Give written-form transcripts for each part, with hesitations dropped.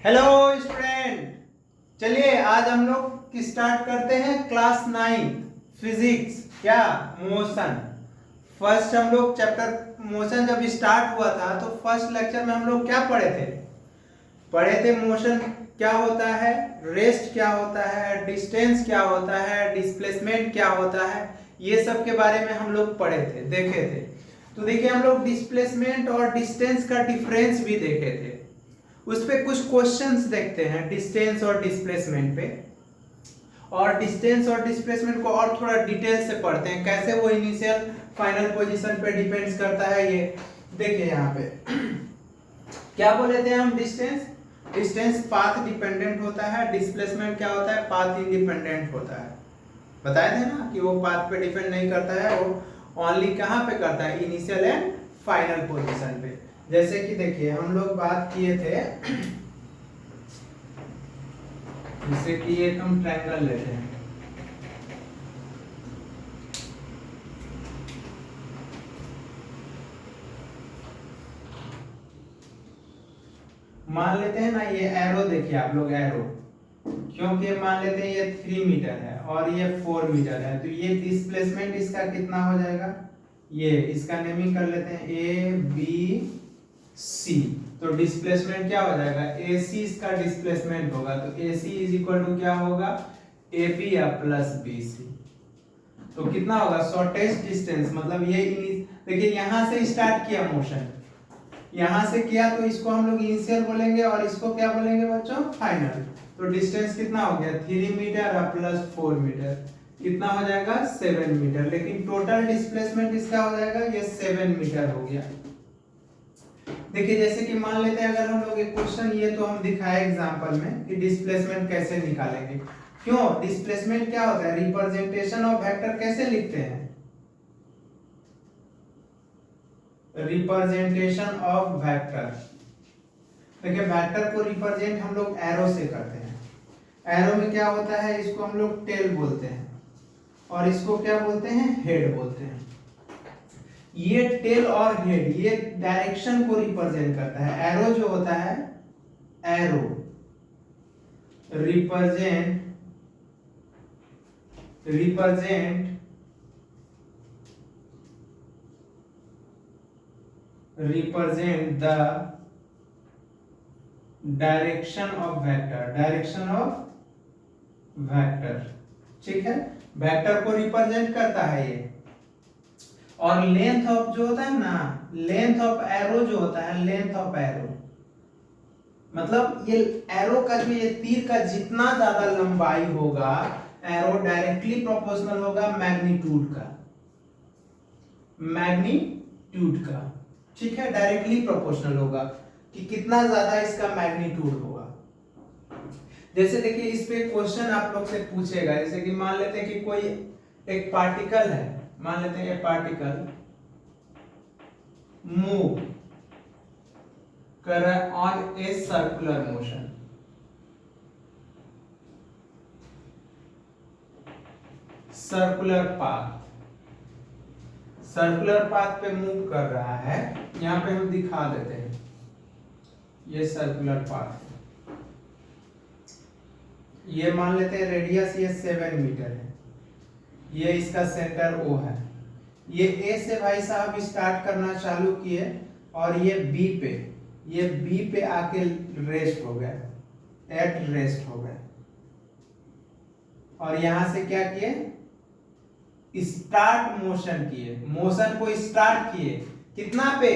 Hello student, चलिए आज हम लोग स्टार्ट करते हैं क्लास 9 फिजिक्स। क्या? मोशन। फर्स्ट हम लोग चैप्टर मोशन जब स्टार्ट हुआ था तो फर्स्ट लेक्चर में हम लोग क्या पढ़े थे मोशन क्या होता है, रेस्ट क्या होता है, डिस्टेंस क्या होता है, डिस्प्लेसमेंट क्या होता है, ये सब के बारे में हम लोग पढ़े थे, देखे थे। तो देखिए हम लोग डिस्प्लेसमेंट और डिस्टेंस का डिफरेंस भी देखे थे। उस पे कुछ क्वेश्चंस देखते हैं डिस्टेंस और डिस्प्लेसमेंट पे, और डिस्टेंस और डिस्प्लेसमेंट को और थोड़ा डिटेल से पढ़ते हैं, कैसे वो इनिशियल फाइनल पोजीशन पे डिपेंड्स करता है। ये देखिए यहाँ पे क्या बोले थे हम, डिस्टेंस पाथ डिपेंडेंट होता है, डिस्प्लेसमेंट क्या होता है, पाथ इंडिपेंडेंट होता है। बताए थे ना कि वो पाथ पे डिपेंड नहीं करता है, वो ओनली कहाँ पे करता है, इनिशियल एंड फाइनल पोजीशन पे। जैसे कि देखिए हम लोग बात किए थे, जैसे कि एक हम ट्रायंगल लेते हैं, मान लेते हैं ना ये एरो, देखिए आप लोग एरो, क्योंकि मान लेते हैं ये 3 मीटर है और ये 4 मीटर है, तो ये डिस्प्लेसमेंट इसका कितना हो जाएगा, ये इसका नेमिंग कर लेते हैं ए बी सी। तो डिस्प्लेसमेंट क्या हो जाएगा, ए सी इसका डिस्प्लेसमेंट होगा, तो ए सी इज इक्वल टू क्या होगा, ए बी या प्लस बी सी। तो कितना होगा, शॉर्टेस्ट डिस्टेंस, मतलब ये देखिए यहां से स्टार्ट किया मोशन, यहां से किया तो इसको हम लोग इनिशियल बोलेंगे और इसको क्या बोलेंगे बच्चों, फाइनल। तो डिस्टेंस कितना हो गया, 3 मीटर प्लस 4 मीटर, कितना हो जाएगा 7 मीटर। लेकिन टोटल डिस्प्लेसमेंट इसका हो जाएगा ये 7 मीटर हो गया। देखिए जैसे कि मान लेते हैं अगर हम लोग एक क्वेश्चन, ये तो हम दिखाए एग्जांपल में कि डिस्प्लेसमेंट कैसे निकालेंगे। क्यों, डिस्प्लेसमेंट क्या होता है, रिप्रेजेंटेशन ऑफ वेक्टर कैसे लिखते हैं, रिप्रेजेंटेशन ऑफ वेक्टर। देखिए वेक्टर को रिप्रेजेंट हम लोग एरो से करते हैं। एरो में क्या होता है, इसको हम लोग टेल बोलते हैं और इसको क्या बोलते हैं, हेड बोलते हैं। ये टेल और हेड ये डायरेक्शन को रिप्रेजेंट करता है। एरो जो होता है, arrow represent the direction of vector, ठीक है, वेक्टर को रिप्रेजेंट करता है ये। और लेंथ ऑफ जो होता है ना, लेंथ ऑफ एरो जो होता है, लेंथ ऑफ एरो मतलब ये एरो का जो ये तीर का जितना ज्यादा लंबाई होगा, एरो डायरेक्टली प्रोपोर्शनल होगा मैग्नीट्यूड का, ठीक है, डायरेक्टली प्रोपोर्शनल होगा कि कितना ज्यादा इसका मैग्नीट्यूड होगा। जैसे देखिए इस पे क्वेश्चन आप लोग से पूछेगा, जैसे कि मान लेते हैं कि कोई एक पार्टिकल है, मान लेते हैं ये पार्टिकल मूव कर रहा है on a circular motion, circular path पे मूव कर रहा है। यहां पे हम दिखा देते हैं, ये सर्कुलर पाथ है, ये मान लेते हैं रेडियस ये 7 मीटर है, ये इसका सेंटर O है, ये A से भाई साहब स्टार्ट करना चालू किए और ये B पे आके रेस्ट हो गए, एट रेस्ट हो गए, और यहां से क्या किए, स्टार्ट मोशन किए, मोशन को स्टार्ट किए कितना पे,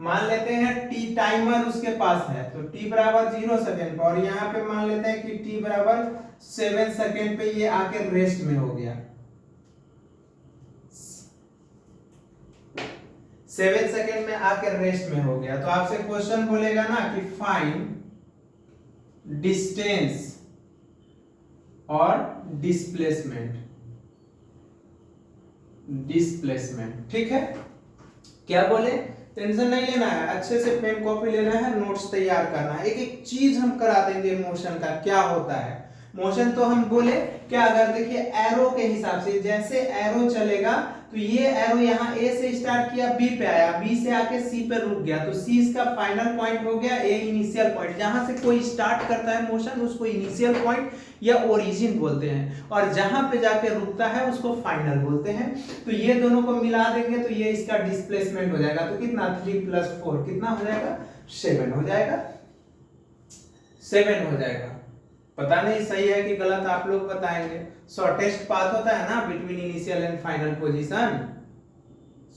मान लेते हैं टी टाइमर उसके पास है, तो टी बराबर 0 सेकेंड पर, और यहाँ पे मान लेते हैं कि टी बराबर 7 सेकेंड पे ये आके रेस्ट में हो गया, 7 सेकेंड में आके रेस्ट में हो गया। तो आपसे क्वेश्चन बोलेगा ना कि फाइंड डिस्टेंस और डिस्प्लेसमेंट, ठीक है, क्या बोले, टेंशन नहीं लेना है, अच्छे से पेन कॉपी लेना है, नोट्स तैयार करना है। एक एक चीज हम करा देंगे मोशन का क्या होता है। मोशन तो हम बोले क्या, अगर देखिए एरो के हिसाब से, जैसे एरो चलेगा तो ये एरो यहाँ ए से स्टार्ट किया, बी पे आया, बी से आके सी पे रुक गया, तो सी इसका फाइनल पॉइंट हो गया, ए इनिशियल पॉइंट। जहां से कोई स्टार्ट करता है मोशन उसको इनिशियल पॉइंट या ओरिजिन बोलते हैं, और जहां पे जाके रुकता है उसको फाइनल बोलते हैं। तो ये दोनों को मिला देंगे तो ये इसका डिस्प्लेसमेंट हो जाएगा। तो कितना 3 + 4 कितना हो जाएगा 7 हो जाएगा, 7 हो जाएगा। पता नहीं सही है कि गलत, आप लोग बताएंगे। शॉर्टेस्ट पाथ होता है ना between initial and final position,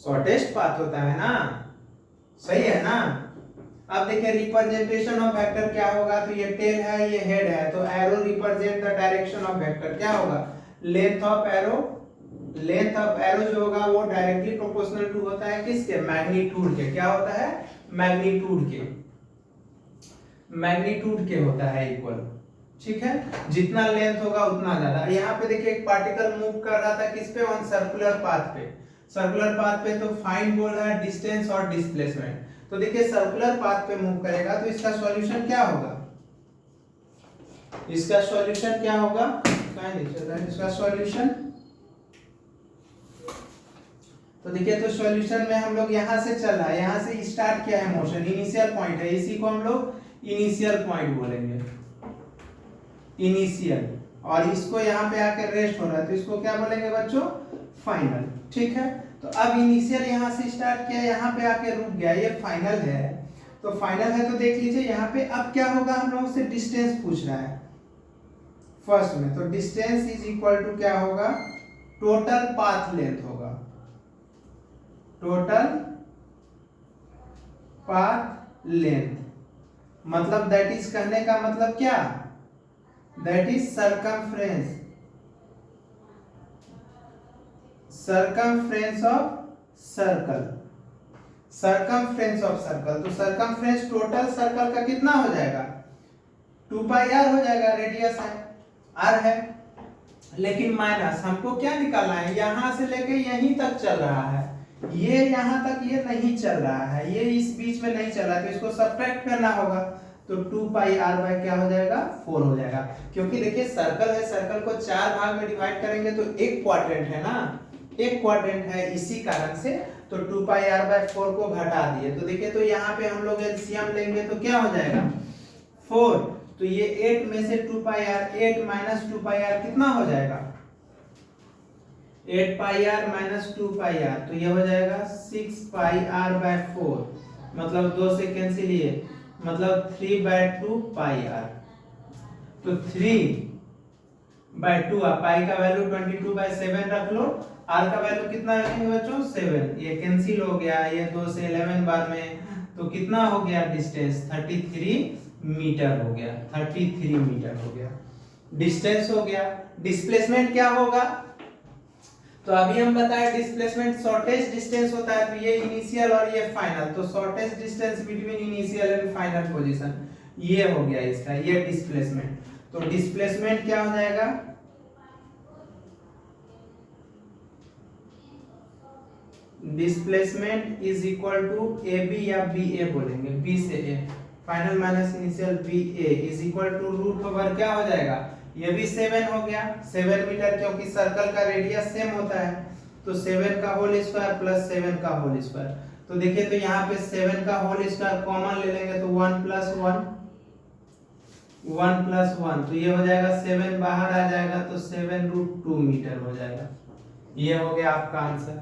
shortest path होता है ना, सही है ना। अब देखिए रिप्रेजेंटेशन ऑफ वेक्टर क्या होगा, तो ये टेल है, ये हेड है, तो arrow represent the direction of vector. क्या होगा, length of arrow, length of arrow जो होगा वो डायरेक्टली प्रोपोर्शनल टू होता है किसके, मैग्नीट्यूड के। क्या होता है, मैग्नीट्यूड के, मैग्नीट्यूड के होता है इक्वल, ठीक है। जितना लेंथ होगा उतना ज्यादा। यहाँ पे देखिए एक पार्टिकल मूव कर रहा था किस पे, ऑन सर्कुलर पाथ पे, सर्कुलर पाथ पे, तो फाइंड बोल रहा है डिस्टेंस और डिस्प्लेसमेंट। तो देखिए सर्कुलर पाथ पे मूव करेगा तो इसका सॉल्यूशन क्या होगा, इसका सॉल्यूशन क्या होगा, कहां नहीं चल रहा है इसका सॉल्यूशन। तो देखिए तो सॉल्यूशन में हम लोग यहां से चल रहा है, यहां से स्टार्ट किया है मोशन, इनिशियल पॉइंट है, इसी को हम लोग इनिशियल पॉइंट बोलेंगे, इनिशियल। और इसको यहाँ पे आकर रेस्ट हो रहा है तो इसको क्या बोलेंगे बच्चों, फाइनल, ठीक है। तो अब इनिशियल यहाँ से स्टार्ट किया, यहाँ पे आके रुक गया, ये फाइनल है। तो फाइनल है तो देख लीजिए यहाँ पे अब क्या होगा, हम लोगों से डिस्टेंस पूछ रहा है फर्स्ट में, तो डिस्टेंस इज इक्वल टू क्या होगा, टोटल पाथ लेंथ होगा, टोटल पाथ लेंथ। मतलब दैट इज, कहने का मतलब क्या, that is circumference, circumference of circle, circumference of circle। तो circumference टोटल सर्कल का कितना हो जाएगा, 2πr हो जाएगा, रेडियस है r है, लेकिन माइनस हमको क्या निकालना है, यहां से लेके यहीं तक चल रहा है, ये यहां तक ये नहीं चल रहा है, ये इस बीच में नहीं चल रहा है, तो इसको सब्ट्रैक्ट करना होगा। तो 2πr क्या हो जाएगा, 4 हो जाएगा। क्योंकि देखिए सर्कल है, सर्कल को 4 भाग में डिवाइड करेंगे तो एक क्वाड्रेंट है ना, एक क्वाड्रेंट है, इसी कारण से तो 2πr/4 को घटा दिए। तो देखिए तो यहाँ पे हम लोग एलसीएम लेंगे तो क्या हो जाएगा 4, तो ये 8 में से 2πr, 8 - 2πr कितना हो जाएगा, 8πr - 2πr, तो ये हो जाएगा 6πr/4, मतलब 2 से कैंसिल, ये मतलब 3/2πr। तो 3/2, पाई का वैल्यू 22/7 रख लो, r का वैल्यू कितना रखेंगे बच्चों 7, ये कैंसिल हो गया, ये 2 से 11 बाद में, तो कितना हो गया डिस्टेंस 33 मीटर हो गया, 33 मीटर हो गया, डिस्टेंस हो गया। डिस्प्लेसमेंट क्या होगा, तो अभी हम बताए डिस्प्लेसमेंट शॉर्टेस्ट डिस्टेंस होता है, तो ये इनिशियल और ये फाइनल, तो shortest distance between initial and final position ये हो गया इसका, ये डिस्प्लेसमेंट। तो डिस्प्लेसमेंट क्या हो जाएगा, displacement is equal to A B या बी ए बोलेंगे, बी से A, final minus initial B A is equal to root over क्या हो जाएगा, ये भी 7 हो गया, 7 मीटर, क्योंकि सर्कल का रेडियस सेम होता है, तो 7 का होल स्क्वायर प्लस 7 का होल स्क्वायर। तो देखिए तो यहाँ पे 7 का होल स्क्वायर कॉमन ले लेंगे तो 1 + 1, 1 + 1, तो ये हो जाएगा 7 बाहर आ जाएगा तो 7√2 मीटर हो जाएगा। ये हो गया आपका आंसर,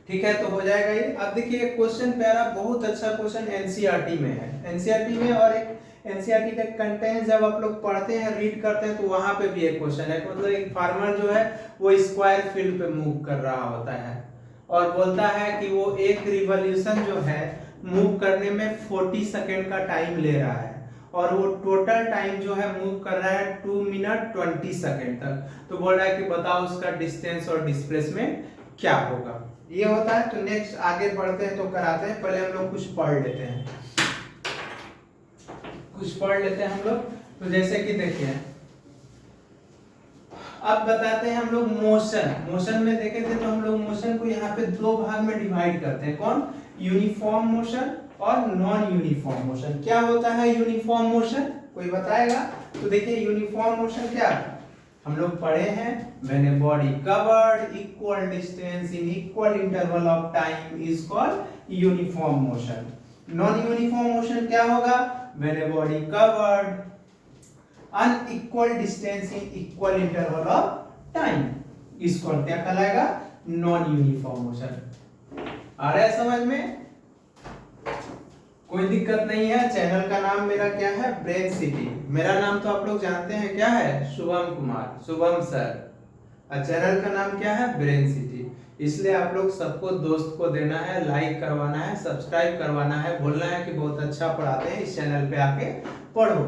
ठीक है, तो हो जाएगा ये। अब देखिए एक क्वेश्चन प्यारा, बहुत अच्छा क्वेश्चन एनसीईआरटी में है, एनसीईआरटी में, और एक एनसीईआरटी का कंटेंट जब आप लोग पढ़ते हैं, रीड करते हैं, तो वहां पे भी एक क्वेश्चन है, मतलब एक फार्मर जो है वो स्क्वायर फील्ड पे मूव कर रहा होता है और बोलता है कि वो एक रिवॉल्यूशन जो है मूव करने में 40 सेकंड का टाइम ले रहा है, और वो टोटल टाइम जो है मूव कर रहा है 2 मिनट 20 सेकंड तक। तो बोल रहा है कि बताओ उसका डिस्टेंस और डिस्प्लेसमेंट क्या होगा, ये होता है। तो नेक्स्ट आगे बढ़ते हैं, तो कराते हैं, पहले हम लोग कुछ पढ़ लेते हैं, कुछ पढ़ लेते हैं हम लोग। तो जैसे कि देखिए अब बताते हैं हम लोग मोशन, मोशन में देखे थे तो हम लोग मोशन को यहाँ पे 2 भाग में डिवाइड करते हैं, कौन, यूनिफॉर्म मोशन और नॉन यूनिफॉर्म मोशन। क्या होता है यूनिफॉर्म मोशन, कोई बताएगा, तो देखिए यूनिफॉर्म मोशन क्या, हम लोग पढ़े हैं when a body covered equal distance in equal interval of time is called uniform motion. Non uniform motion क्या होगा? When a body covered unequal distance in equal interval of time is called क्या कहलाएगा? Non uniform motion. आ रहा है समझ में? कोई दिक्कत नहीं है। चैनल का नाम मेरा क्या है? Brain city. मेरा नाम तो आप लोग जानते हैं, क्या है? शुभम कुमार, शुभम सर। और चैनल का नाम क्या है? Brain city. इसलिए आप लोग सबको दोस्त को देना है, लाइक करवाना है, सब्सक्राइब करवाना है, बोलना है कि बहुत अच्छा पढ़ाते हैं, इस चैनल पे आके पढ़ो,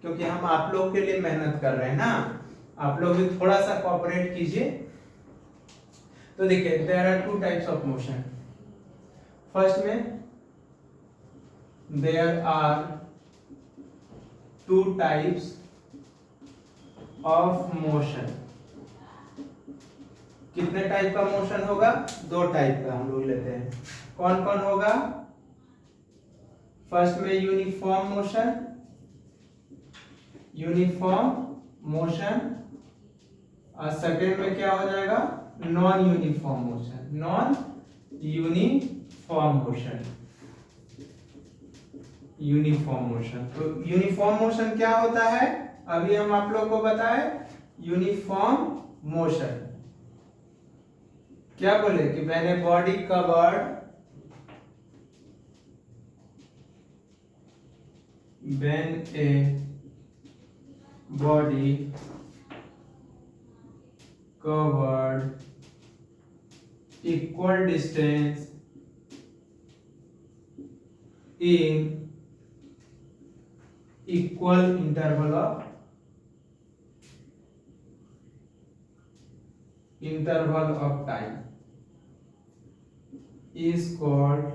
क्योंकि हम आप लोग के लिए मेहनत कर रहे हैं ना। आप लोग भी थोड़ा सा कोऑपरेट कीजिए। तो देखिए, there are two types of motion. First में there are two types of motion। कितने टाइप का मोशन होगा? दो टाइप का हम लोग लेते हैं। कौन कौन होगा? फर्स्ट में यूनिफॉर्म मोशन, और सेकेंड में क्या हो जाएगा? Non uniform motion. Uniform motion. तो यूनिफॉर्म मोशन क्या होता है? अभी हम आप लोग को बताए। यूनिफॉर्म मोशन क्या बोले कि when a body covered equal distance in equal interval of time is called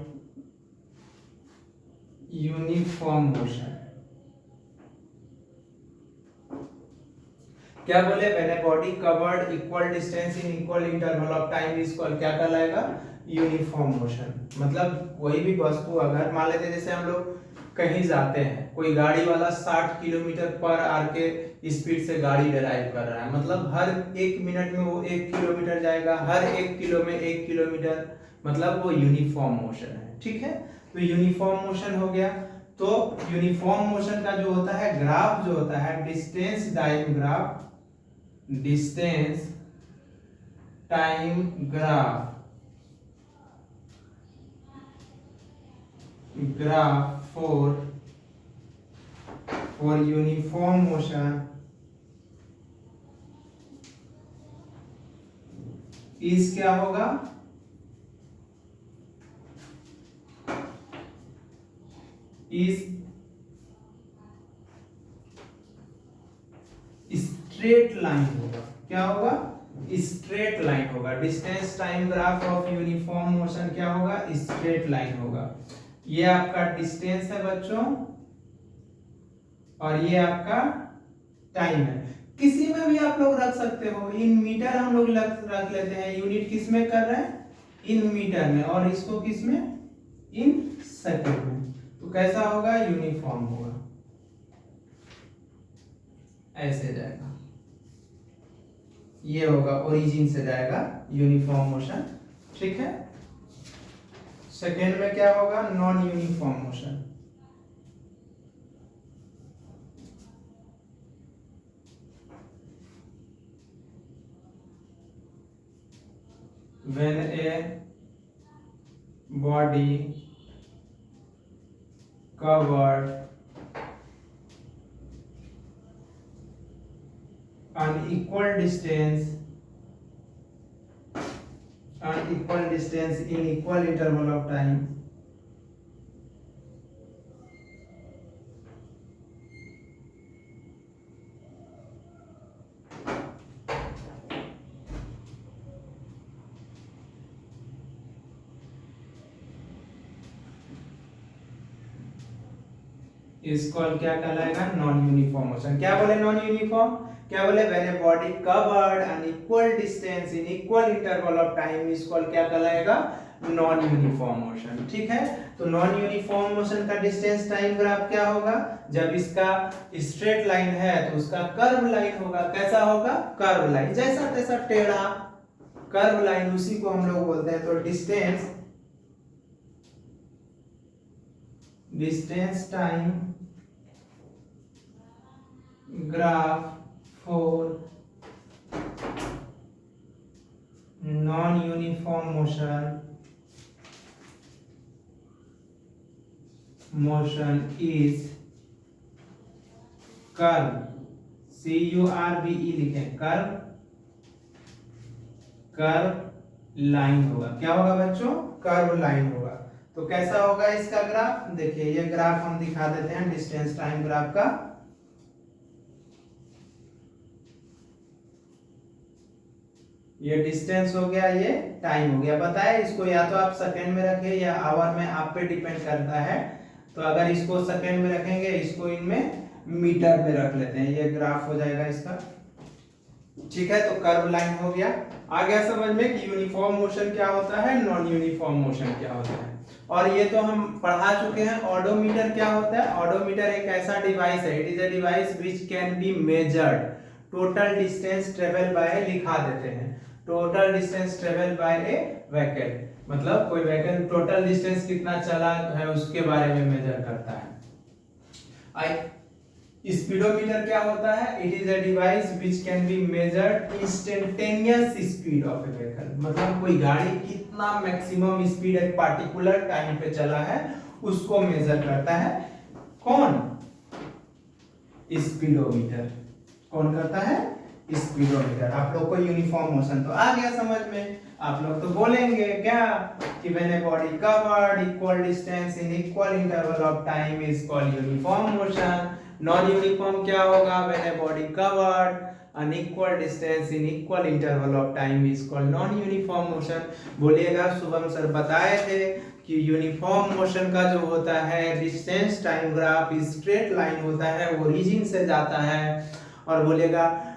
uniform motion। क्या बोले? When a body covered equal distance in equal interval of time is called क्या कहलाएगा? Uniform motion. मतलब कोई भी वस्तु, अगर मान लेते जैसे हम लोग कहीं जाते हैं, कोई गाड़ी वाला 60 किलोमीटर पर आवर के स्पीड से गाड़ी ड्राइव कर रहा है, मतलब हर 1 मिनट में वो 1 किलोमीटर जाएगा, हर 1 किलो में 1 किलोमीटर, मतलब वो यूनिफॉर्म मोशन है। ठीक है, तो यूनिफॉर्म मोशन हो गया। तो यूनिफॉर्म मोशन का जो होता है ग्राफ, जो होता है distance time graph for uniform motion is क्या होगा? is स्ट्रेट लाइन होगा। क्या होगा? स्ट्रेट लाइन होगा। Distance time graph of uniform motion क्या होगा? स्ट्रेट लाइन होगा। ये आपका डिस्टेंस है बच्चों, और ये आपका टाइम है। किसी में भी आप लोग रख सकते हो। इन मीटर हम लोग रख लेते हैं। यूनिट किस में कर रहे हैं? इन मीटर में। और इसको किस में? इन सेकंड में। तो कैसा होगा? यूनिफॉर्म होगा, ऐसे जाएगा। ये होगा, ओरिजिन से जाएगा यूनिफॉर्म मोशन। ठीक है। सेकेंड में क्या होगा? Non uniform motion. when a body covered unequal distance in equal interval of time is called क्या कहलाएगा? Non uniform motion. क्या बोले? Non uniform. क्या बोले? When a body covered an equal distance in equal interval of time is called क्या कहलाएगा? Non uniform motion. ठीक है, तो नॉन यूनिफॉर्म मोशन का डिस्टेंस टाइम ग्राफ क्या होगा? जब इसका स्ट्रेट लाइन है तो उसका कर्व लाइन होगा। कैसा होगा? कर्व लाइन, जैसा तैसा टेढ़ा कर्व लाइन, उसी को हम लोग बोलते हैं। तो distance time graph for non uniform motion is curve, CURVE लिखें, कर्व लाइन होगा। क्या होगा बच्चों? कर्व लाइन होगा। तो कैसा होगा इसका ग्राफ? देखिए ये ग्राफ हम दिखा देते हैं डिस्टेंस टाइम ग्राफ का। ये डिस्टेंस हो गया, ये टाइम हो गया। बताए इसको या तो आप सेकंड में रखें या आवर में, आप पे डिपेंड करता है। तो अगर इसको सेकंड में रखेंगे, इसको इनमें मीटर में रख लेते हैं, ये ग्राफ हो जाएगा इसका। ठीक है, तो कर्व लाइन हो गया। आ गया समझ में कि यूनिफॉर्म मोशन क्या होता है, नॉन यूनिफॉर्म मोशन क्या होता है। और ये तो हम पढ़ा चुके हैं। ऑडोमीटर क्या होता है? ऑडोमीटर एक ऐसा डिवाइस है, it is a device which can be measured total distance travel by, लिखा देते हैं total distance travel by a vehicle, मतलब कोई व्हीकल टोटल डिस्टेंस कितना चला है उसके बारे में मेजर करता है। स्पीडोमीटर क्या होता है? It is a device which can be measured instantaneous speed of A vehicle, मतलब कोई गाड़ी कितना मैक्सिमम स्पीड एक पार्टिकुलर टाइम पे चला है उसको मेजर करता है। कौन? स्पीडोमीटर। कौन करता है? स्पीडोमीटर। आप लोग को यूनिफॉर्म मोशन तो आ गया समझ में। आप लोग तो बोलेंगे क्या कि when a body covered equal distance in equal interval of time is called uniform motion. Non uniform क्या होगा? When a body covered unequal distance in equal interval of time is called non uniform motion. बोलिएगा, Shubham sir बताए थे कि uniform motion का जो होता है distance time graph straight line होता है, ओरिजिन से जाता है। और बोलेगा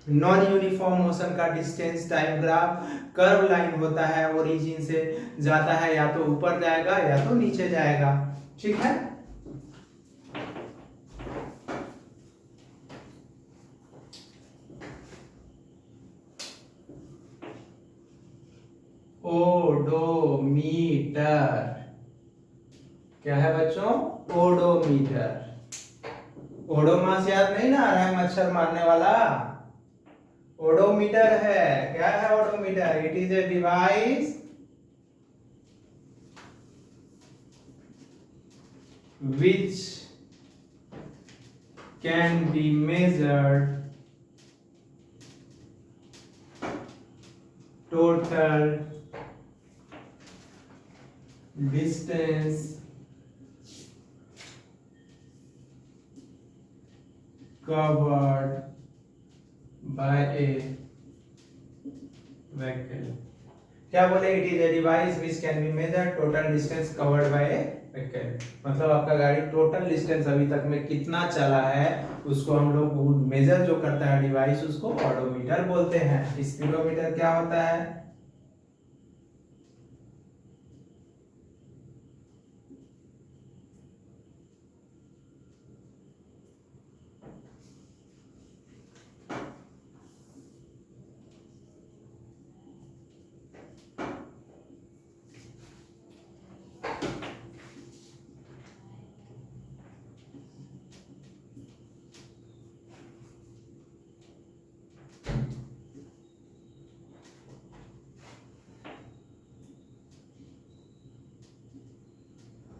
नॉन यूनिफॉर्म मोशन का distance time graph curve line होता है, ओरिजिन से जाता है, या तो ऊपर जाएगा या तो नीचे जाएगा। ठीक है, ओडोमीटर क्या है बच्चों? ओडोमीटर। ओडोमास याद नहीं ना आ रहा है, मच्छर मारने वाला? ओडोमीटर है। क्या है odometer? It is a device which can be measured total distance covered by a vehicle। क्या बोले? It is a device which can be measure total distance covered by a vehicle, मतलब आपका गाड़ी टोटल डिस्टेंस अभी तक में कितना चला है उसको हम लोग मेजर जो करता है डिवाइस, उसको ऑडोमीटर बोलते हैं। स्पीडोमीटर क्या होता है?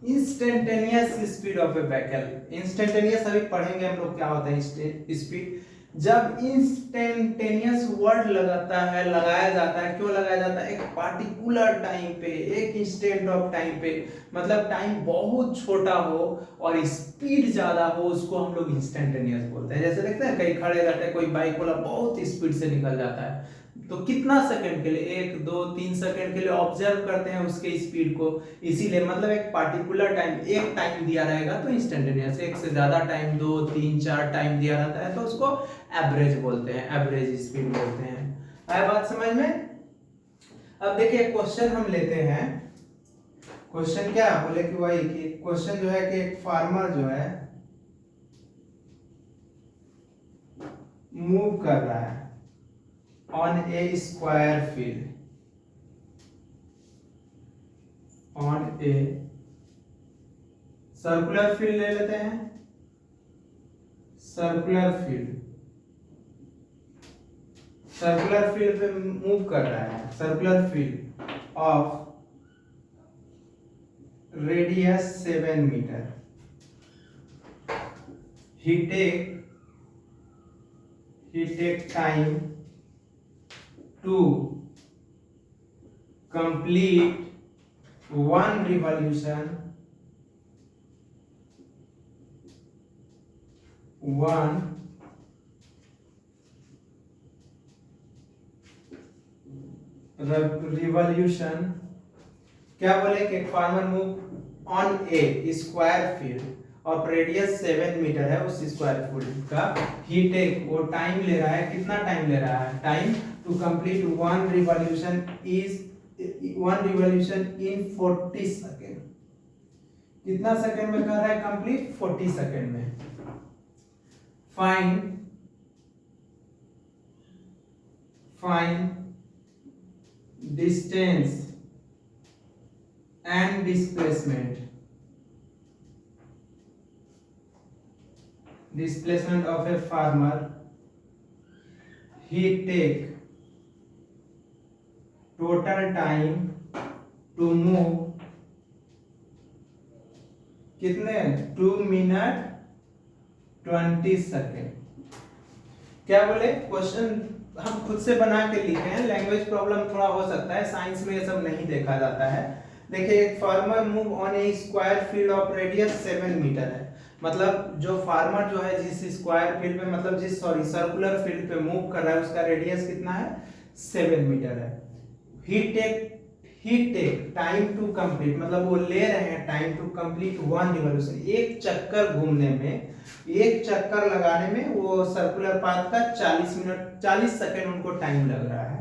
Instantaneous speed of A vehicle. Instantaneous अभी पढ़ेंगे हम लोग क्या होता है स्पीड। जब इंस्टेंटेनियस वर्ड लगाया जाता है, क्यों लगाया जाता है? एक पार्टिकुलर टाइम पे, एक इंस्टेंट ऑफ टाइम पे, मतलब टाइम बहुत छोटा हो और स्पीड ज्यादा हो, उसको हम लोग इंस्टेंटेनियस बोलते हैं। जैसे देखते हैं कहीं खड़े रहते हैं, कोई बाइक वाला बहुत स्पीड से निकल जाता है, तो कितना सेकंड के लिए, 1 2 3 सेकंड के लिए ऑब्जर्व करते हैं उसके स्पीड को, इसीलिए मतलब एक पार्टिकुलर टाइम, एक टाइम दिया रहेगा तो इंस्टेंटेनियस। एक से ज्यादा टाइम, 2 3 4 टाइम दिया रहता है तो उसको एवरेज बोलते हैं, एवरेज स्पीड बोलते हैं। आया बात समझ में? अब देखिए क्वेश्चन हम लेते हैं। क्वेश्चन क्या बोले कि वही कि क्वेश्चन जो है कि एक फार्मर जो है मूव कर रहा है on a square field, on a circular field ले लेते हैं, सर्कुलर फील्ड, सर्कुलर फील्ड पे मूव कर रहा है, circular field of radius 7 metre. he take time to complete one revolution, one revolution। क्या बोले कि farmer move on a square field of radius 7 metre है, उस स्क्वायर फील्ड का ही टेक, वो टाइम ले रहा है, कितना टाइम ले रहा है, time to complete one revolution in 40 second. कितना सेकेंड में कर रहा है कंप्लीट? 40 सेकेंड में। Find distance and displacement of a farmer he take total time to move कितने 2 मिनट 20 सेकेंड। क्या बोले क्वेश्चन हम खुद से बना के लिखे हैं, लैंग्वेज प्रॉब्लम थोड़ा हो सकता है, साइंस में ये सब नहीं देखा जाता है। देखिए एक farmer move on a square field of radius 7 metre है, मतलब जो फार्मर जो है जिस स्क्वायर फील्ड पे मतलब जिस सर्कुलर फील्ड पे मूव कर रहा है उसका रेडियस कितना है 7 मीटर है। He take time to complete, मतलब वो ले रहे हैं time to complete one revolution, एक चक्कर घूमने में, एक चक्कर लगाने में वो सर्कुलर पाथ का 40 सेकेंड उनको टाइम लग रहा है।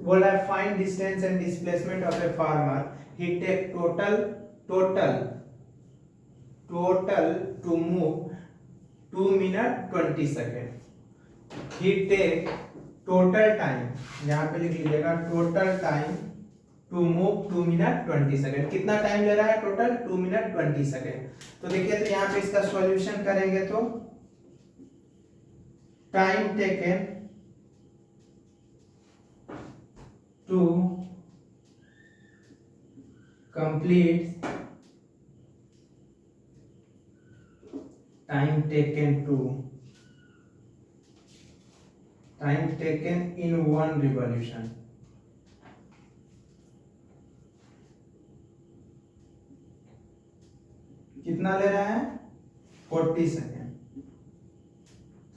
बोला है find distance and displacement of a farmer he take total to move 2 minute 20 second. he take total time, यहाँ पे लिख लीजिएगा total time to move 2 minute 20 second. कितना टाइम ले रहा है टोटल? 2 minute 20 second. तो देखिए तो यहाँ पे इसका सॉल्यूशन करेंगे तो time taken to complete, time taken in one revolution, कितना ले रहा है 40 सेकेंड,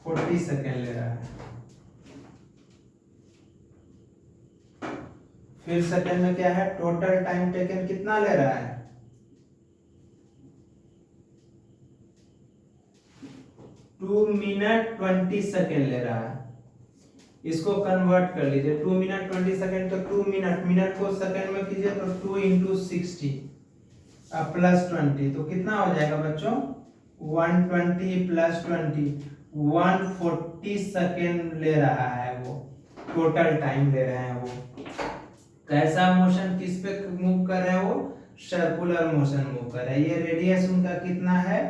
40 सेकेंड ले रहा है। फिर सेकेंड में क्या है, टोटल टाइम टेकन कितना ले रहा है 2 मिनट 20 सेकेंड ले रहा है। इसको कन्वर्ट कर लीजिए, 2 मिनट 20 सेकेंड तो 2 मिनट को सेकेंड में कीजिए तो 2 इंटू 60 प्लस 20 तो कितना हो जाएगा बच्चों 120 प्लस 20 140 सेकेंड ले रहा है, वो टोटल टाइम ले रहे हैं। वो कैसा मोशन किस पे मूव कर रहे हैं? वो सर्कुलर मोशन मूव कर रहे हैं। ये रेडियस उनका कितना है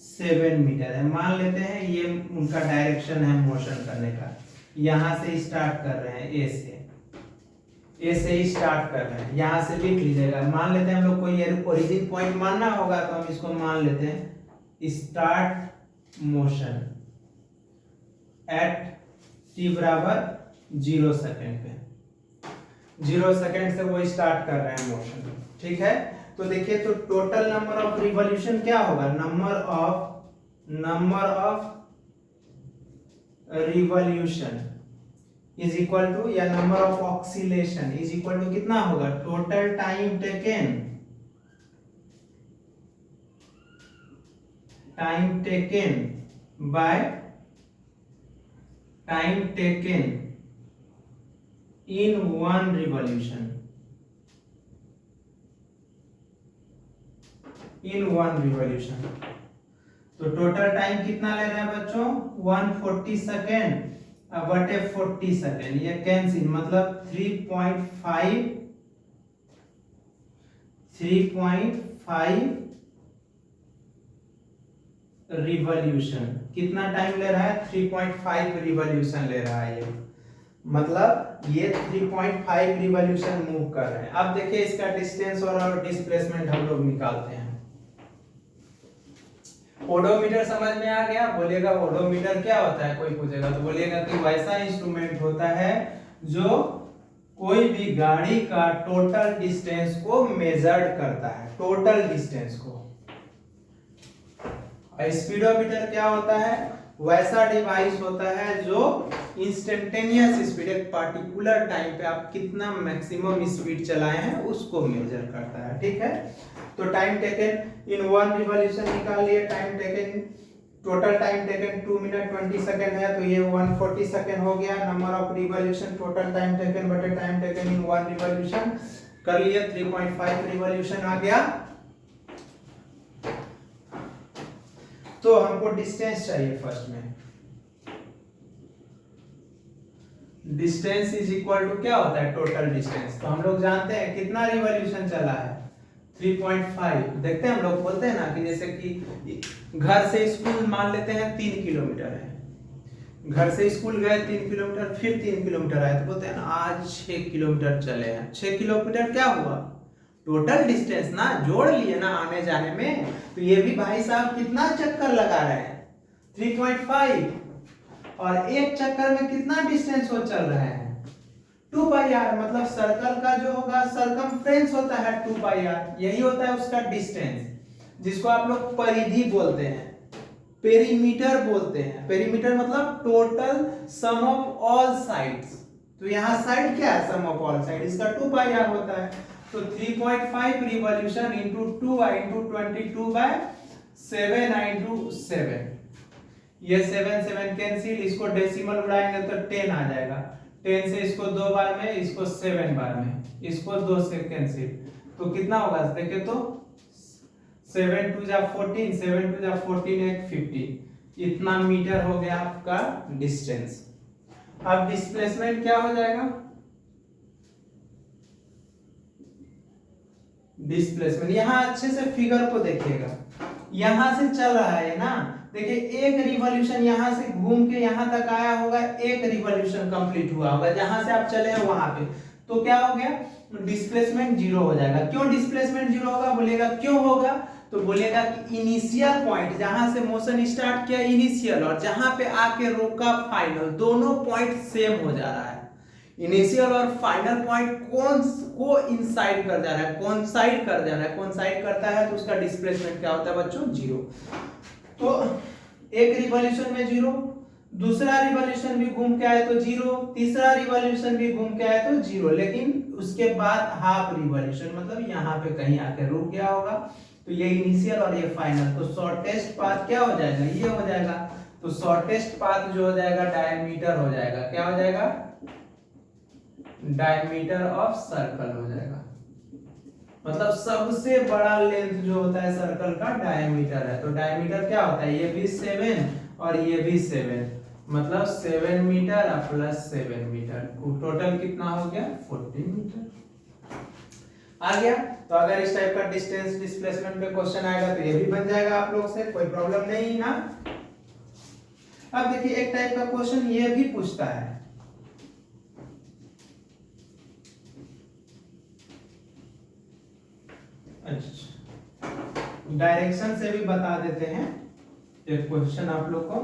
7 मीटर है। मान लेते हैं ये उनका डायरेक्शन है मोशन करने का, यहाँ से स्टार्ट कर रहे हैं ए से ही स्टार्ट कर रहे हैं, यहाँ से लिख लीजिएगा। मान लेते हैं हम लोग कोई ओरिजिन पॉइंट मानना होगा तो हम इसको मान लेते हैं स्टार्ट मोशन एट t बराबर 0 सेकेंड पे, 0 सेकेंड से वो स्टार्ट कर रहे हैं मोशन, ठीक है। तो देखिए तो टोटल नंबर ऑफ रिवॉल्यूशन क्या होगा, number of revolution is equal to, या number of oscillation is equal to कितना होगा, total time taken by time taken in one revolution, in 1 revolution. तो टोटल टाइम कितना ले रहा है बच्चों 140 सेकेंड बटे 40 सेकेंड, ये कैंसिल, मतलब 3.5 रिवॉल्यूशन। कितना टाइम ले रहा है 3.5 रिवॉल्यूशन ले रहा है ये, मतलब ये 3.5 रिवॉल्यूशन मूव कर रहे हैं। अब देखिए इसका डिस्टेंस और डिस्प्लेसमेंट हम लोग निकालते हैं। ओडोमीटर समझ में आ गया? बोलेगा ओडोमीटर क्या होता है, कोई पूछेगा तो बोलेगा कि वैसा इंस्ट्रूमेंट होता है जो कोई भी गाड़ी का टोटल डिस्टेंस को मेजर्ड करता है, टोटल डिस्टेंस को। स्पीडोमीटर क्या होता है, वैसा डिवाइस होता है जो इंस्टेंटेनियस स्पीड, एक पर्टिकुलर टाइम पे आप कितना मैक्सिमम स्पीड चलाए हैं उसको मेजर करता है। ठीक है, तो टाइम टेकन इन 1 रिवॉल्यूशन निकाल लिए। Time taken, total time taken 2 minute 20 second है, तो ये 140 सेकंड हो गया। Number of revolution total time taken बटे टाइम टेकन इन 1 रिवॉल्यूशन कर लिए, 3.5 रिवॉल्यूशन आ गया। तो हमको डिस्टेंस चाहिए फर्स्ट में। डिस्टेंस इज इक्वल टू क्या होता है टोटल डिस्टेंस, तो हम लोग जानते हैं कितना रिवॉल्यूशन चला है 3.5। देखते हैं हम लोग बोलते हैं ना कि जैसे कि घर से स्कूल मान लेते हैं 3 किलोमीटर है, घर से स्कूल गए 3 किलोमीटर, फिर 3 किलोमीटर आए, तो बोलते हैं ना आज 6 किलोमीटर चले हैं। 6 किलोमीटर क्या हुआ टोटल डिस्टेंस ना, जोड़ लिए ना आने जाने में। तो ये भी भाई साहब कितना चक्कर लगा रहे हैं 3.5, और एक चक्कर में कितना डिस्टेंस वो चल रहे हैं 2 पाई आर, मतलब सर्कल का जो होगा सरकमफ्रेंस होता है 2 पाई आर, यही होता है उसका डिस्टेंस, जिसको आप लोग परिधि बोलते हैं, पेरीमीटर बोलते हैं। पेरीमीटर मतलब total sum of all sides, तो यहाँ साइड क्या है सम ऑफ ऑल साइड, इसका 2 पाई आर होता है। तो 3.5 रिवॉल्यूशन इंटू 2 इंटू 22/7 इंटू 7, ये 7 कैंसिल, इसको डेसिमल उड़ाएंगे तो 10 आ जाएगा। 10 से इसको 2 बार में, इसको 7 बार में, इसको 2 से कैंसिल, तो कितना होगा देखिए तो 7 2 जा 14, 7 2 जा 14 1 50, इतना मीटर हो गया आपका डिस्टेंस। अब डिस्प्लेसमेंट क्या हो जाएगा, डिस्प्लेसमेंट यहां अच्छे से फिगर को देखिएगा, यहां से चल रहा है ना, देखिए एक रिवॉल्यूशन यहां से घूम के यहां तक आया होगा, एक रिवॉल्यूशन कंप्लीट हुआ होगा जहां से आप चले हैं वहां पे, तो क्या हो गया डिस्प्लेसमेंट 0 हो जाएगा। क्यों डिस्प्लेसमेंट 0 होगा, बोलेगा क्यों होगा, तो बोलेगा कि इनिशियल पॉइंट जहां से मोशन स्टार्ट किया इनिशियल, और जहां पे आके रोका फाइनल, दोनों पॉइंट सेम हो जा रहा है। इनिशियल और फाइनल पॉइंट कौन को इनसाइड कर जा रहा है, कौन साइड कर जा रहा है, कौन साइड करता है, तो उसका डिस्प्लेसमेंट क्या होता है बच्चों 0। तो एक रिवॉल्यूशन में 0, दूसरा रिवॉल्यूशन भी घूम के आए तो 0, तीसरा रिवॉल्यूशन भी घूम के आए तो 0, लेकिन उसके बाद हाफ रिवॉल्यूशन मतलब यहाँ पे कहीं आके रुक गया होगा, तो ये इनिशियल और ये फाइनल, तो शॉर्टेस्ट पाथ क्या हो जाएगा, ये हो जाएगा। तो शॉर्टेस्ट पाथ जो हो जाएगा डायमीटर हो जाएगा, क्या हो जाएगा डायमीटर ऑफ सर्कल हो जाएगा, मतलब सबसे बड़ा लेंथ जो होता है सर्कल का डायमीटर है। तो डायमीटर क्या होता है, ये भी 7 और ये भी 7, मतलब 7 मीटर प्लस 7 मीटर, टोटल कितना हो गया 40 मीटर आ गया। तो अगर इस टाइप का डिस्टेंस डिस्प्लेसमेंट पे क्वेश्चन आएगा तो ये भी बन जाएगा आप लोग से, कोई प्रॉब्लम नहीं ना। अब देखिए एक टाइप का क्वेश्चन ये भी पूछता है, डायरेक्शन से भी बता देते हैं एक क्वेश्चन आप लोग को।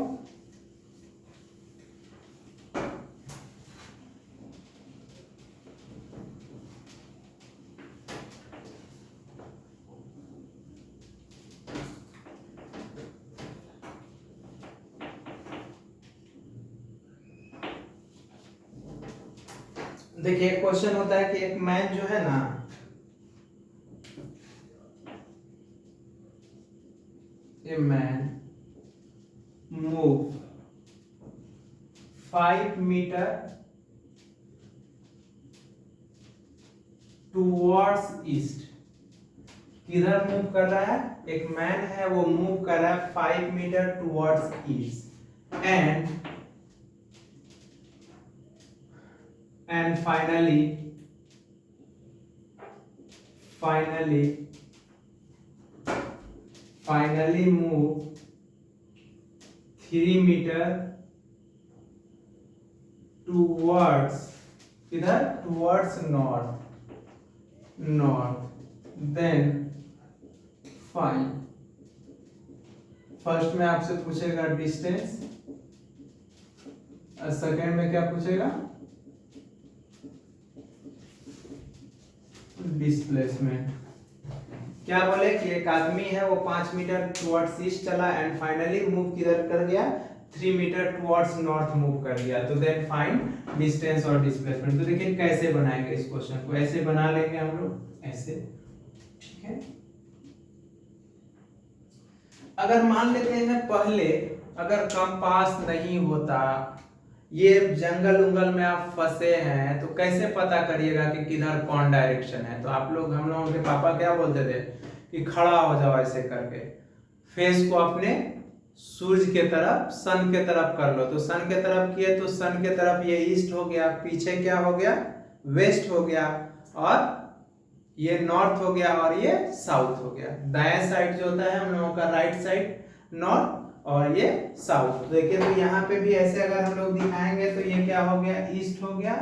देखिए क्वेश्चन होता है कि एक मैन जो है ना, a man move 5 meter towards east किधर मूव कर रहा है? एक मैन है वो मूव कर रहा है 5 metre towards east and finally move 3 metre towards किधर? towards north then find फर्स्ट में आपसे पूछेगा डिस्टेंस और सेकेंड में क्या पूछेगा? डिस्प्लेसमेंट। क्या बोले कि एक आदमी है वो 5 मीटर टुवर्ड्स ईस्ट चला एंड फाइनली मूव किधर कर गया? 3 मीटर टुवर्ड्स नॉर्थ मूव कर गया। तो देन फाइंड डिस्टेंस और डिस्प्लेसमेंट। तो देखिए कैसे बनाएंगे इस क्वेश्चन को। ऐसे बना लेंगे हम लोग, ऐसे, ठीक है। अगर मान लेते हैं पहले अगर कंपास नहीं होता, ये जंगल उंगल में आप फंसे हैं, तो कैसे पता करिएगा कि किधर कौन डायरेक्शन है? तो आप लोग, हम लोगों के पापा क्या बोलते थे कि खड़ा हो जाओ ऐसे करके, फेस को अपने सूरज के तरफ, सन के तरफ कर लो। तो सन के तरफ किए तो सन के तरफ ये ईस्ट हो गया, पीछे क्या हो गया? वेस्ट हो गया, और ये नॉर्थ हो गया, और ये साउथ हो गया। दाएं साइड जो होता है हम लोगों का राइट साइड नॉर्थ, और ये साउथ। देखिए तो यहाँ पे भी ऐसे अगर हम लोग दिखाएंगे तो ये क्या हो गया? ईस्ट हो गया,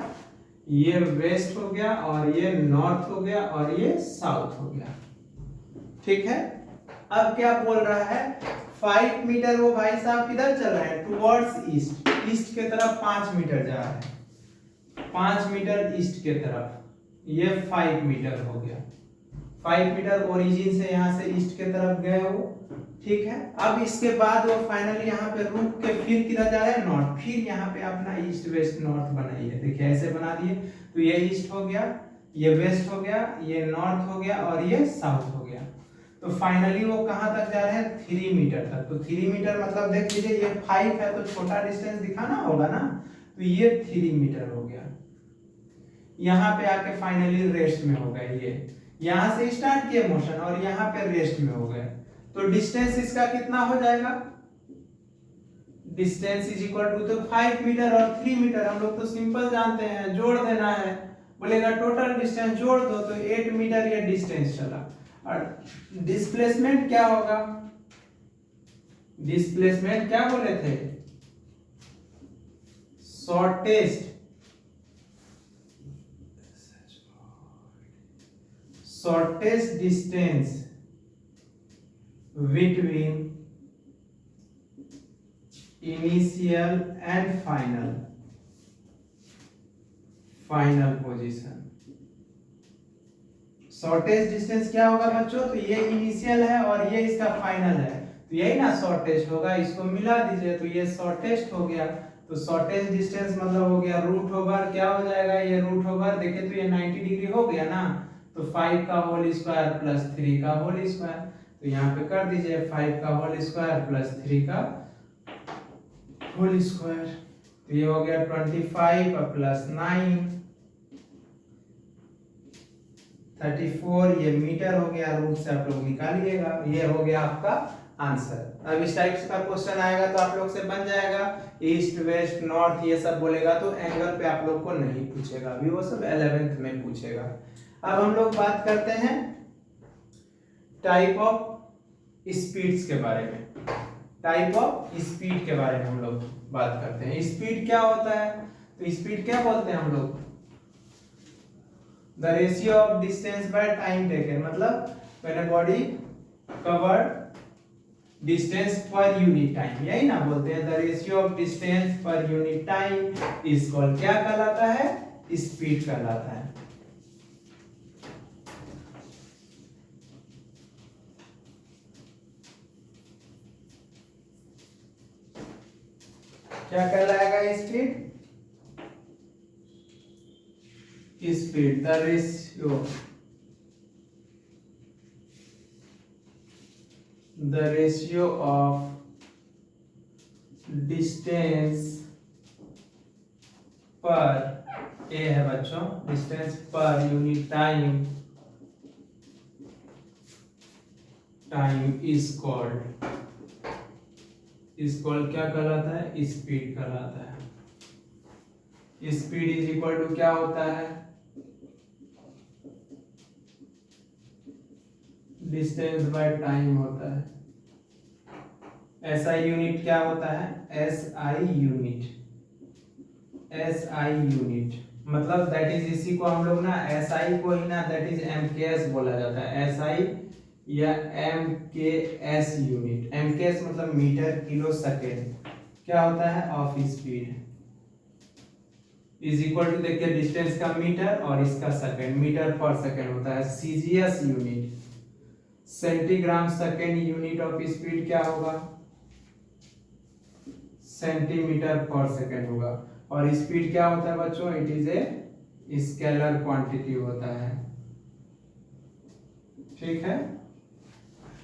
ये वेस्ट हो गया, और ये नॉर्थ हो गया, और ये साउथ हो गया, ठीक है। अब क्या बोल रहा है? 5 मीटर वो भाई साहब किधर चल रहा है? टुवर्ड्स ईस्ट, ईस्ट के तरफ 5 मीटर जा रहा है, 5 मीटर ईस्ट के तरफ, ये 5 मीटर हो गया। 5 मीटर ओरिजिन से यहाँ से ईस्ट के तरफ गए वो, ठीक है। अब इसके बाद वो फाइनली यहाँ पे रुक के फिर किधर जा रहा है? नॉर्थ। फिर यहाँ पे अपना ईस्ट वेस्ट नॉर्थ बनाइए। देखिए ऐसे बना दिए तो ये ईस्ट हो गया, ये वेस्ट हो गया, ये नॉर्थ हो गया, और ये साउथ हो गया। तो फाइनली वो कहाँ तक जा रहे हैं? 3 मीटर तक। तो 3 मीटर मतलब देख लीजिए ये 5 है तो छोटा डिस्टेंस दिखाना होगा ना, तो ये 3 मीटर हो गया। यहाँ पे आके फाइनली रेस्ट में हो गए। ये यहाँ से स्टार्ट किए मोशन और यहाँ पे रेस्ट में हो गए। तो डिस्टेंस इसका कितना हो जाएगा? डिस्टेंस इज इक्वल टू, तो 5 मीटर और 3 मीटर हम लोग तो सिंपल जानते हैं, जोड़ देना है। बोलेगा टोटल डिस्टेंस जोड़ दो, तो 8 मीटर ये डिस्टेंस चला। और डिस्प्लेसमेंट क्या होगा? डिस्प्लेसमेंट क्या बोले थे? Shortest distance between initial and final position। Shortest distance क्या होगा बच्चों? तो ये इनिशियल है और ये इसका फाइनल है, तो यही ना शॉर्टेस्ट होगा। इसको मिला दीजिए तो ये शॉर्टेस्ट हो गया। तो शॉर्टेस्ट डिस्टेंस मतलब हो गया रूट ओवर, क्या हो जाएगा? ये रूट ओवर, देखिए तो ये 90 डिग्री हो गया ना, तो 5 का होल स्क्वायर प्लस 3 का होल स्क्वायर। तो यहाँ पे कर दीजिए 5 का होल स्क्वायर प्लस 3 का होल स्क्वायर। तो ये हो गया 25 प्लस 9 34, ये मीटर हो गया। रूट से आप लोग निकालिएगा, ये हो गया आपका आंसर। अब इस टाइप का क्वेश्चन आएगा तो आप लोग से बन जाएगा ईस्ट वेस्ट नॉर्थ ये सब बोलेगा तो एंगल पे आप लोग को नहीं पूछेगा, अभी वो सब 11th में पूछेगा। अब हम लोग बात करते हैं टाइप ऑफ स्पीड्स के बारे में। टाइप ऑफ स्पीड के बारे में हम लोग बात करते हैं। स्पीड क्या होता है? तो स्पीड क्या बोलते हैं हम लोग? The ratio of distance by time taken, मतलब when a body covered distance per unit time, यही ना बोलते हैं। The ratio of distance per unit time is called, क्या कहलाता है? स्पीड कहलाता है। क्या कहलाएगा speed? Speed the ratio of distance per, ए है बच्चों, distance per unit time time is called क्या कहलाता है? स्पीड कहलाता है। स्पीड इज इक्वल टू क्या होता है? डिस्टेंस बाय टाइम होता है। एसआई यूनिट क्या होता है? एसआई यूनिट मतलब दैट इज, इसी को हम लोग ना एसआई को ही ना दैट इज एमकेएस बोला जाता है। एसआई या एमकेएस यूनिट। एमकेएस मतलब मीटर किलो सेकेंड क्या होता है? Of speed is equal to, देखिए डिस्टेंस का मीटर और इसका सेकेंड, मीटर पर सेकेंड होता है। CGS unit centigram second unit of speed क्या होगा? सेंटीमीटर पर सेकेंड होगा। और स्पीड क्या होता है बच्चों? It is a scalar quantity होता है। ठीक है।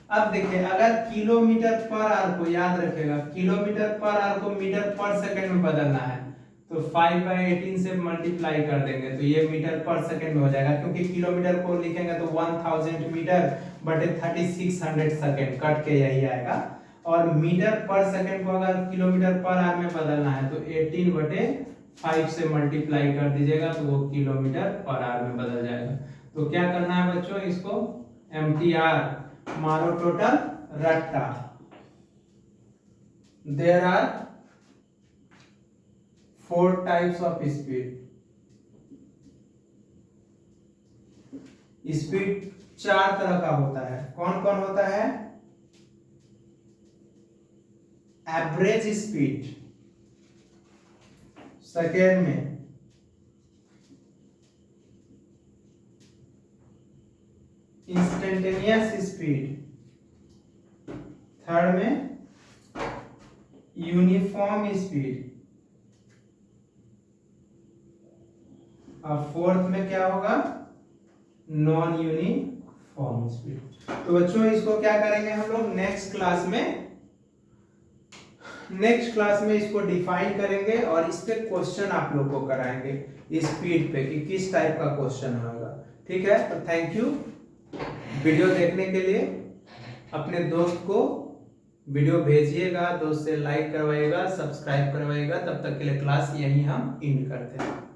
अब देखिए अगर किलोमीटर पर आवर को याद रखेगा, किलोमीटर पर आवर को मीटर पर सेकंड में बदलना है तो 5/18 से मल्टीप्लाई कर देंगे तो ये मीटर पर सेकंड में हो जाएगा, क्योंकि किलोमीटर को लिखेंगे तो 1000 मीटर बटे 3600 सेकंड कट के यही आएगा। और मीटर पर सेकंड को अगर किलोमीटर पर आवर में बदलना है तो 18/5 से मल्टीप्लाई कर दीजिएगा तो वो किलोमीटर पर आवर में बदल जाएगा। तो क्या करना है बच्चों? इसको एमटीआर मारो टोटल रट्टा। There are 4 types of speed. Speed 4 तरह का होता है। कौन कौन होता है? एवरेज स्पीड सेकेंड में, इंस्टेंटेनियस स्पीड थर्ड में, यूनिफॉर्म स्पीड और फोर्थ में क्या होगा? Non uniform speed. तो बच्चों इसको क्या करेंगे हम लोग नेक्स्ट क्लास में इसको डिफाइन करेंगे और इस पे क्वेश्चन आप लोग को कराएंगे स्पीड पे कि किस टाइप का क्वेश्चन होगा। ठीक है। तो थैंक यू वीडियो देखने के लिए। अपने दोस्त को वीडियो भेजिएगा, दोस्त से लाइक करवाइएगा, सब्सक्राइब करवाइएगा। तब तक के लिए क्लास यहीं हम एंड करते हैं।